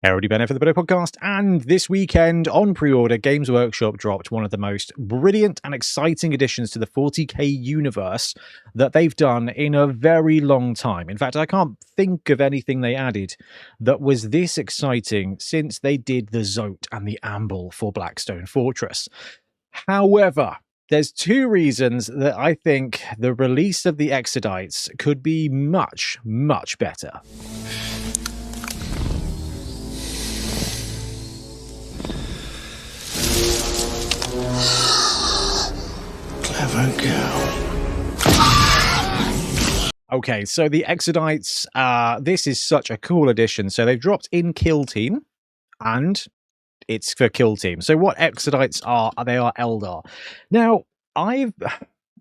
Howdy, Bonehead for the Better Podcast, and this weekend on pre-order, Games Workshop dropped one of the most brilliant and exciting additions to the 40k universe that they've done in a very long time. In fact, I can't think of anything they added that was this exciting since they did the Zote and the Amble for Blackstone Fortress. However, there's two reasons that I think the release of the Exodites could be much, much better. Clever girl. Okay, so the Exodites, this is such a cool addition. So they've dropped in Kill Team, and it's for Kill Team. So what Exodites are, they are Eldar. Now,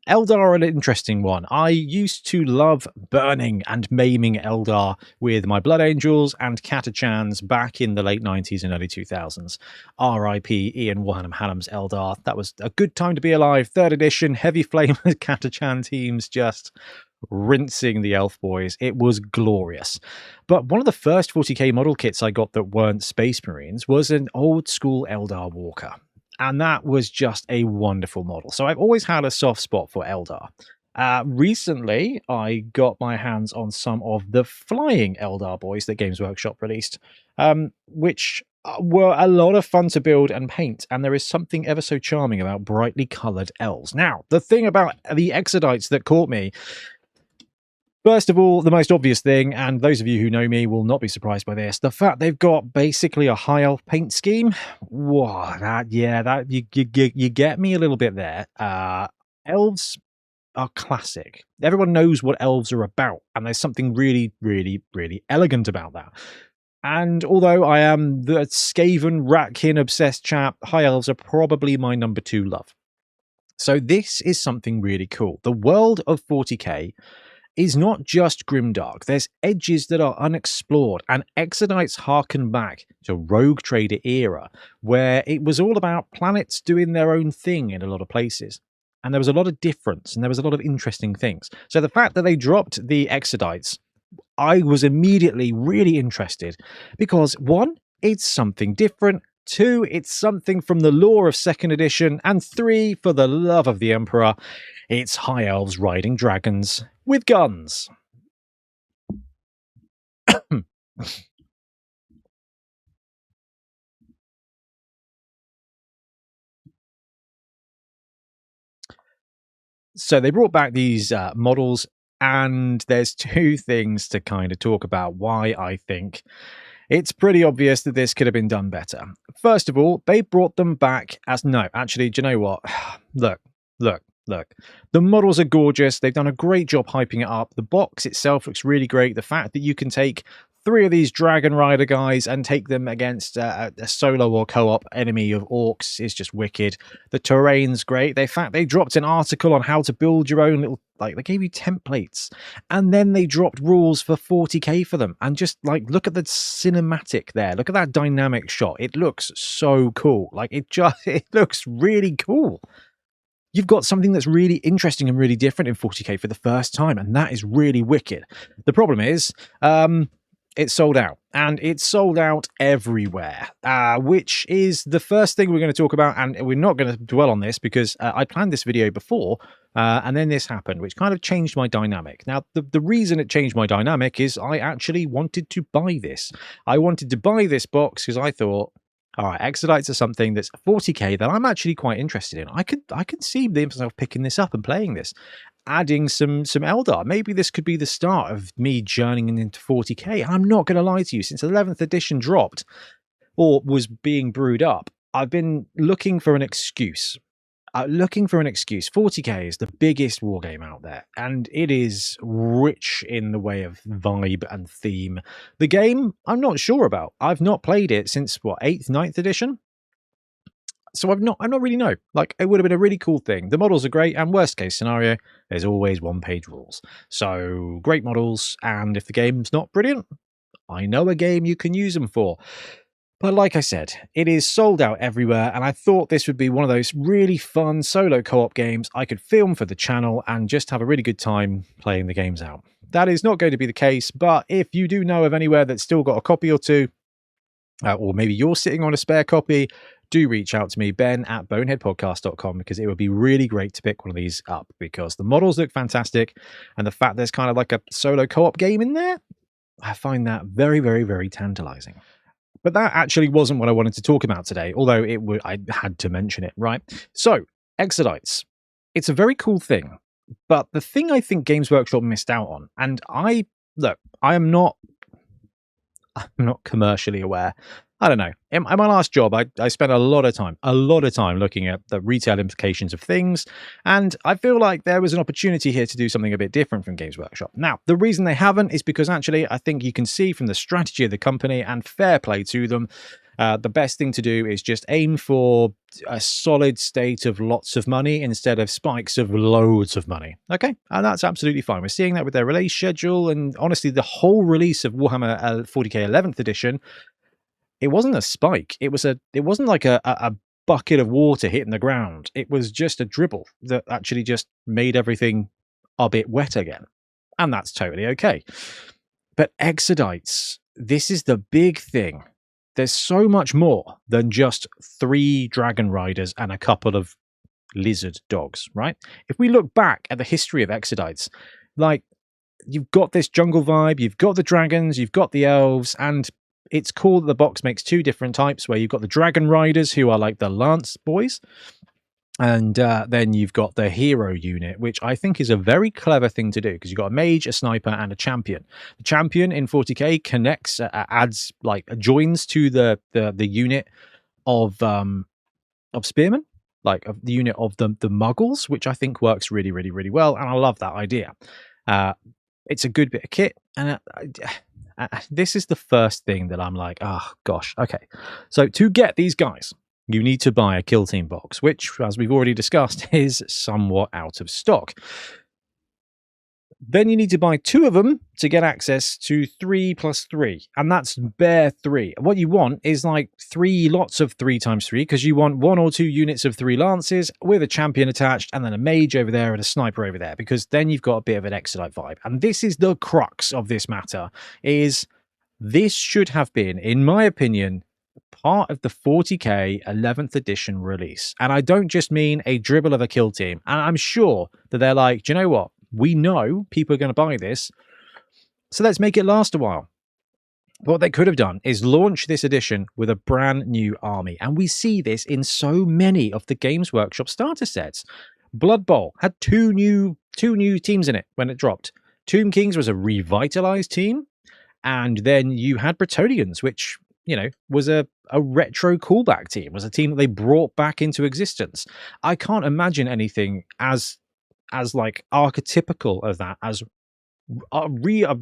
Eldar are an interesting one. I used to love burning and maiming Eldar with my Blood Angels and Catachans back in the late 90s and early 2000s. R.I.P. Ian Whanham's Eldar. That was a good time to be alive. 3rd edition, heavy flame Catachan teams just rinsing the elf boys. It was glorious. But one of the first 40k model kits I got that weren't Space Marines was an old school Eldar Walker. And that was just a wonderful model. So I've always had a soft spot for Eldar. Recently, I got my hands on some of the flying Eldar boys that Games Workshop released, which were a lot of fun to build and paint. And there is something ever so charming about brightly coloured elves. Now, the thing about the Exodites that caught me, first of all, the most obvious thing, and those of you who know me will not be surprised by this, the fact they've got basically a high elf paint scheme. Whoa, you get me a little bit there. Elves are classic. Everyone knows what elves are about, and there's something really, really, really elegant about that. And although I am the Skaven, Ratkin obsessed chap, high elves are probably my number 2 love. So this is something really cool. The world of 40k is not just grimdark. There's edges that are unexplored, and Exodites harken back to Rogue Trader era, where it was all about planets doing their own thing in a lot of places. And there was a lot of difference, and there was a lot of interesting things. So the fact that they dropped the Exodites, I was immediately really interested, because 1, it's something different, 2, it's something from the lore of 2nd edition, and 3, for the love of the Emperor, it's high elves riding dragons with guns. So they brought back these models, and there's 2 things to kind of talk about why I think it's pretty obvious that this could have been done better. First of all, they brought them back as... No, actually, do you know what? Look. The models are gorgeous. They've done a great job hyping it up. The box itself looks really great. The fact that you can take 3 of these Dragon Rider guys and take them against a solo or co-op enemy of orcs is just wicked. The terrain's great. In fact, they dropped an article on how to build your own little... Like, they gave you templates. And then they dropped rules for 40k for them. And just, like, look at the cinematic there. Look at that dynamic shot. It looks so cool. Like, it looks really cool. You've got something that's really interesting and really different in 40k for the first time, and that is really wicked. The problem is, it's sold out, and it's sold out everywhere, which is the first thing we're going to talk about, and we're not going to dwell on this because I planned this video before, and then this happened, which kind of changed my dynamic. Now, the reason it changed my dynamic is I actually wanted to buy this. I wanted to buy this box because I thought, all right, Exodites are something that's 40k that I'm actually quite interested in. I could see myself picking this up and playing this, adding some Eldar. Maybe this could be the start of me journeying into 40k. And I'm not going to lie to you, since 11th edition dropped or was being brewed up, I've been looking for an excuse. 40k is the biggest wargame out there, and it is rich in the way of vibe and theme. The game, I'm not sure about. I've not played it since, 8th, 9th edition? So I'm not really know. Like, it would have been a really cool thing. The models are great, and worst case scenario, there's always 1-page rules. So, great models, and if the game's not brilliant, I know a game you can use them for. But like I said, it is sold out everywhere, and I thought this would be one of those really fun solo co-op games I could film for the channel and just have a really good time playing the games out. That is not going to be the case, but if you do know of anywhere that's still got a copy or two, or maybe you're sitting on a spare copy, do reach out to me, ben@boneheadpodcast.com, because it would be really great to pick one of these up, because the models look fantastic, and the fact there's kind of like a solo co-op game in there, I find that very, very, very tantalizing. But that actually wasn't what I wanted to talk about today, although I had to mention it, right? So, Exodites. It's a very cool thing, but the thing I think Games Workshop missed out on, and I'm not commercially aware. I don't know. In my last job, I spent a lot of time looking at the retail implications of things, and I feel like there was an opportunity here to do something a bit different from Games Workshop. Now, the reason they haven't is because actually I think you can see from the strategy of the company, and fair play to them, the best thing to do is just aim for a solid state of lots of money instead of spikes of loads of money. Okay, and that's absolutely fine. We're seeing that with their release schedule, and honestly, the whole release of Warhammer 40k 11th edition, it wasn't a spike. It wasn't like a bucket of water hitting the ground. It was just a dribble that actually just made everything a bit wet again, and that's totally okay. But Exodites, this is the big thing. There's so much more than just 3 dragon riders and a couple of lizard dogs, right? If we look back at the history of Exodites, like, you've got this jungle vibe, you've got the dragons, you've got the elves, and it's cool that the box makes 2 different types, where you've got the dragon riders, who are like the lance boys, and then you've got the hero unit, which I think is a very clever thing to do, because you've got a mage, a sniper, and a champion. The champion in 40k connects, joins to the unit of spearmen, like of the unit of the muggles, which I think works really, really, really well, and I love that idea. It's a good bit of kit, and this is the first thing that I'm like, oh gosh, okay. So to get these guys, you need to buy a Kill Team box, which, as we've already discussed, is somewhat out of stock. Then you need to buy 2 of them to get access to 3 + 3, and that's bare 3. What you want is like 3 lots of 3 × 3, because you want 1 or 2 units of 3 lances with a champion attached, and then a mage over there and a sniper over there, because then you've got a bit of an Exodite vibe. And this is the crux of this matter, is this should have been, in my opinion, part of the 40k 11th edition release. And I don't just mean a dribble of a kill team. And I'm sure that they're like, do you know what? We know people are going to buy this, so let's make it last a while. What they could have done is launch this edition with a brand new army. And we see this in so many of the Games Workshop starter sets. Blood Bowl had two new teams in it when it dropped. Tomb Kings was a revitalized team. And then you had Bretonnians, which, you know, was a retro callback team, was a team that they brought back into existence. I can't imagine anything as like archetypical of that as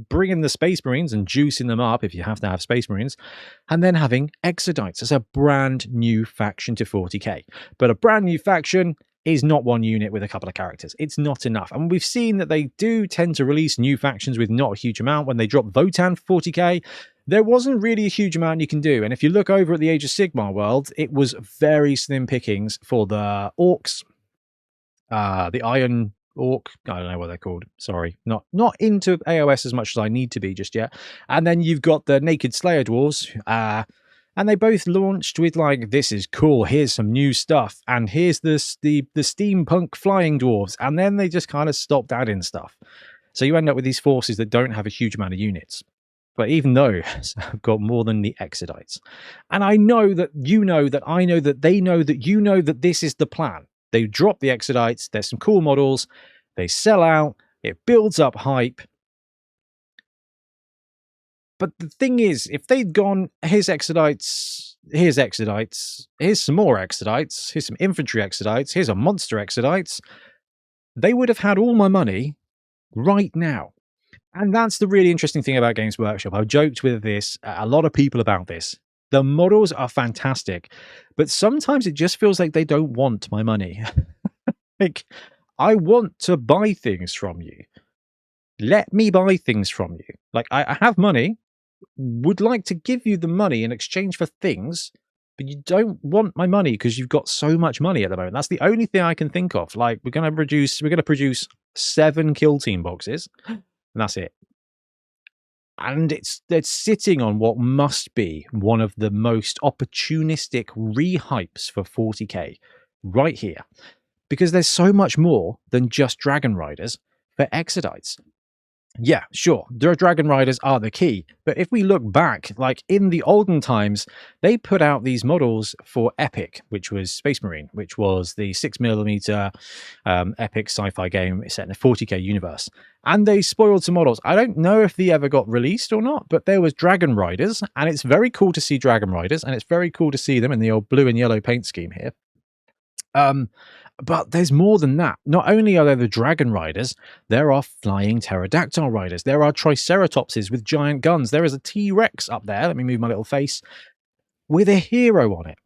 bringing the Space Marines and juicing them up, if you have to have Space Marines, and then having Exodites as a brand new faction to 40k. But a brand new faction is not one unit with a couple of characters. It's not enough. And we've seen that they do tend to release new factions with not a huge amount. When they dropped Votan for 40k, there wasn't really a huge amount you can do. And if you look over at the Age of Sigmar world, it was very slim pickings for the orcs, the Iron Orc, I don't know what they're called, sorry, not into AOS as much as I need to be just yet. And then you've got the Naked Slayer Dwarves, and they both launched with like, this is cool, here's some new stuff, and here's the steampunk flying dwarves, and then they just kind of stopped adding stuff. So you end up with these forces that don't have a huge amount of units. But even though I've got more than the Exodites, and I know that you know that I know that they know that you know that this is the plan. They drop the Exodites, there's some cool models, they sell out, it builds up hype. But the thing is, if they'd gone, here's Exodites, here's some more Exodites, here's some infantry Exodites, here's a monster Exodites, they would have had all my money right now. And that's the really interesting thing about Games Workshop. I've joked with this, a lot of people about this. The models are fantastic, but sometimes it just feels like they don't want my money. Like, I want to buy things from you. Let me buy things from you. Like, I have money, would like to give you the money in exchange for things, but you don't want my money because you've got so much money at the moment. That's the only thing I can think of. Like, we're going to produce 7 Kill Team boxes, and that's it. And it's sitting on what must be one of the most opportunistic rehypes for 40k right here. Because there's so much more than just Dragon Riders for Exodites. Yeah, sure, their Dragon Riders are the key, but if we look back, like in the olden times, they put out these models for Epic, which was Space Marine, which was the 6mm epic sci-fi game set in a 40k universe. And they spoiled some models. I don't know if they ever got released or not, but there was Dragon Riders, and it's very cool to see Dragon Riders, and it's very cool to see them in the old blue and yellow paint scheme here. But there's more than that. Not only are there the Dragon Riders, there are flying pterodactyl riders. There are Triceratopses with giant guns. There is a T-Rex up there. Let me move my little face. With a hero on it.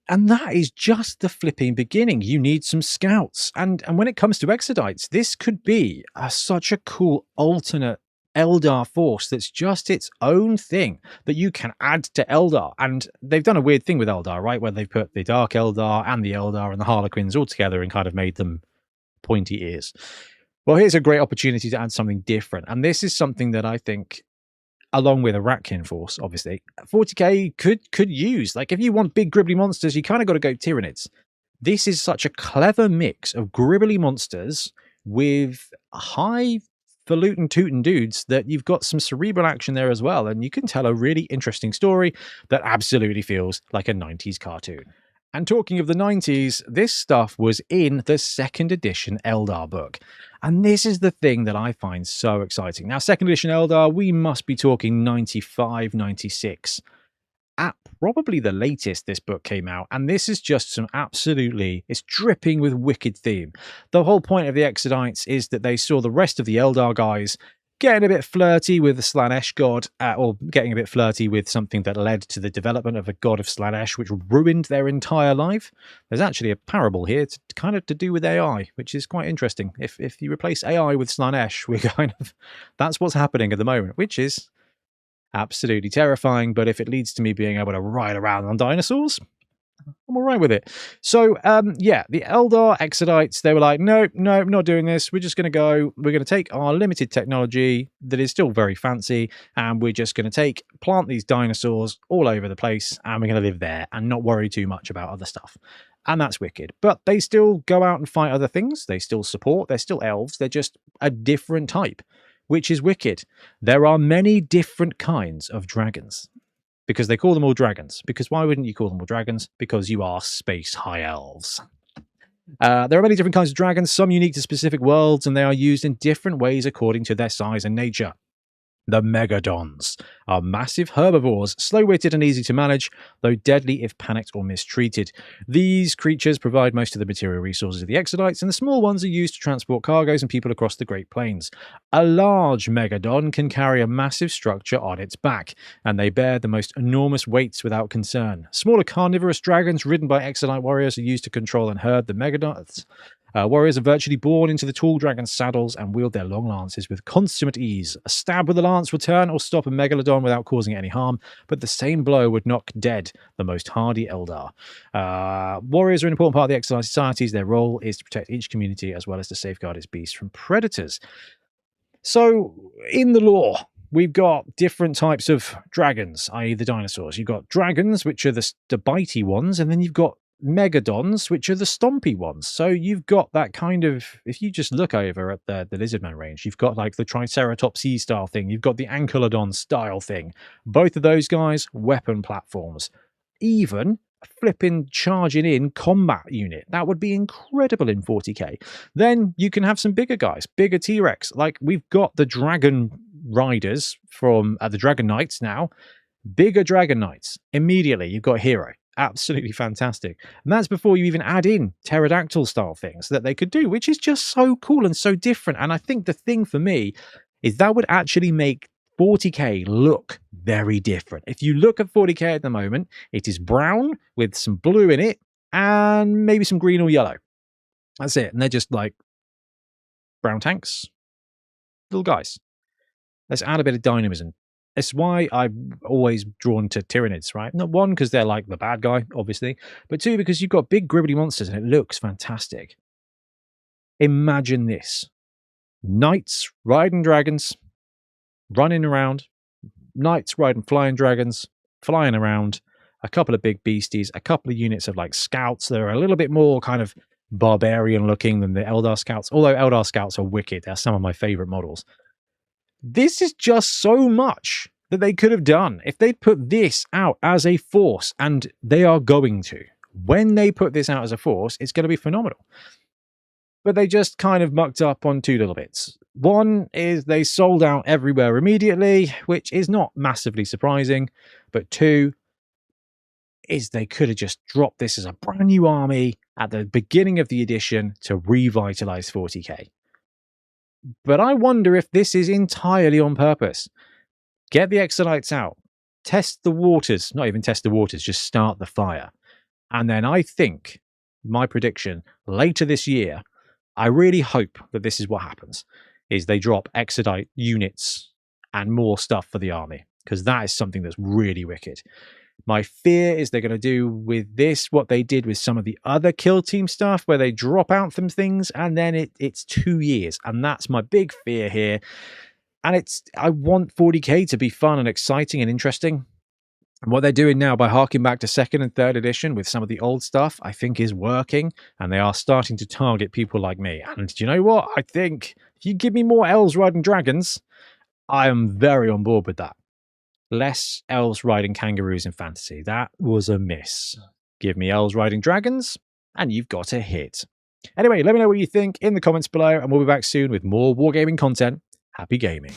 And that is just the flipping beginning. You need some scouts. And when it comes to Exodites, this could be such a cool alternate Eldar force that's just its own thing that you can add to Eldar. And they've done a weird thing with Eldar, right? Where they've put the Dark Eldar and the Eldar and the Harlequins all together and kind of made them pointy ears. Well, here's a great opportunity to add something different. And this is something that I think, along with a Ratkin force, obviously, 40k could use. Like, if you want big gribbly monsters, you kind of got to go Tyranids. This is such a clever mix of gribbly monsters with high falutin tootin' dudes that you've got some cerebral action there as well, and you can tell a really interesting story that absolutely feels like a 90s cartoon. And talking of the 90s, this stuff was in the second edition Eldar book. And this is the thing that I find so exciting. Now, second edition Eldar, we must be talking 95, 96. At probably the latest this book came out, and this is just some absolutely, it's dripping with wicked theme. The whole point of the Exodites is that they saw the rest of the Eldar guys getting a bit flirty with the Slanesh god, or getting a bit flirty with something that led to the development of a god of Slanesh, which ruined their entire life. There's actually a parable here to do with AI, which is quite interesting. If you replace AI with Slanesh, we're that's what's happening at the moment, which is absolutely terrifying. But if it leads to me being able to ride around on dinosaurs, I'm all right with it. So, yeah, the Eldar Exodites, they were like, no, not doing this. We're just going to we're going to take our limited technology that is still very fancy, and we're just going to plant these dinosaurs all over the place, and we're going to live there and not worry too much about other stuff. And that's wicked. But they still go out and fight other things. They still support. They're still elves. They're just a different type, which is wicked. There are many different kinds of dragons. Because they call them all dragons. Because why wouldn't you call them all dragons? Because you are space high elves. There are many different kinds of dragons, some unique to specific worlds, and they are used in different ways according to their size and nature. The Megadons are massive herbivores, slow-witted and easy to manage, though deadly if panicked or mistreated. These creatures provide most of the material resources of the Exodites, and the small ones are used to transport cargoes and people across the Great Plains. A large Megadon can carry a massive structure on its back, and they bear the most enormous weights without concern. Smaller carnivorous dragons ridden by Exodite warriors are used to control and herd the Megadons. Warriors are virtually born into the tall dragon's saddles and wield their long lances with consummate ease. A stab with a lance will turn or stop a megalodon without causing any harm, but the same blow would knock dead the most hardy Eldar. Warriors are an important part of the Exodite societies. Their role is to protect each community as well as to safeguard its beasts from predators. So, in the lore, we've got different types of dragons, i.e. the dinosaurs. You've got dragons, which are the bitey ones, and then you've got Megadons, which are the stompy ones. So you've got that kind of, if you just look over at the Lizardman range, you've got like the Triceratopsy style thing, you've got the Ankylodon style thing. Both of those guys, weapon platforms. Even flipping charging in combat unit. That would be incredible in 40k. Then you can have some bigger guys, bigger T-Rex. Like we've got the Dragon Riders from the Dragon Knights now. Bigger Dragon Knights. Immediately, you've got Hero. Absolutely fantastic. And that's before you even add in pterodactyl style things that they could do, which is just so cool and so different. And I think the thing for me is that would actually make 40k look very different. If you look at 40k at the moment, it is brown with some blue in it and maybe some green or yellow. That's it. And they're just like brown tanks, little guys. Let's add a bit of dynamism. It's why I'm always drawn to Tyranids, right? Not one, because they're like the bad guy, obviously, but two, because you've got big gribbly monsters and it looks fantastic. Imagine this. Knights riding dragons, running around, knights riding flying dragons, flying around, a couple of big beasties, a couple of units of like scouts that are a little bit more kind of barbarian looking than the Eldar scouts, although Eldar scouts are wicked. They're some of my favorite models. This is just so much that they could have done if they'd put this out as a force, and they are going to. When they put this out as a force, it's going to be phenomenal. But they just kind of mucked up on two little bits. One is they sold out everywhere immediately, which is not massively surprising. But two is they could have just dropped this as a brand new army at the beginning of the edition to revitalize 40k. But I wonder if this is entirely on purpose. Get the Exodites out. Test the waters. Not even test the waters, just start the fire. And then I think, my prediction, later this year, I really hope that this is what happens, is they drop Exodite units and more stuff for the army, because that is something that's really wicked. My fear is they're going to do with this what they did with some of the other kill team stuff, where they drop out some things and then it's 2 years. And that's my big fear here. And I want 40k to be fun and exciting and interesting. And what they're doing now by harking back to 2nd and 3rd edition with some of the old stuff, I think is working. And they are starting to target people like me. And do you know what? I think if you give me more elves riding dragons, I am very on board with that. Less elves riding kangaroos in fantasy. That was a miss. Give me elves riding dragons, and you've got a hit. Anyway, let me know what you think in the comments below, and we'll be back soon with more wargaming content. Happy gaming.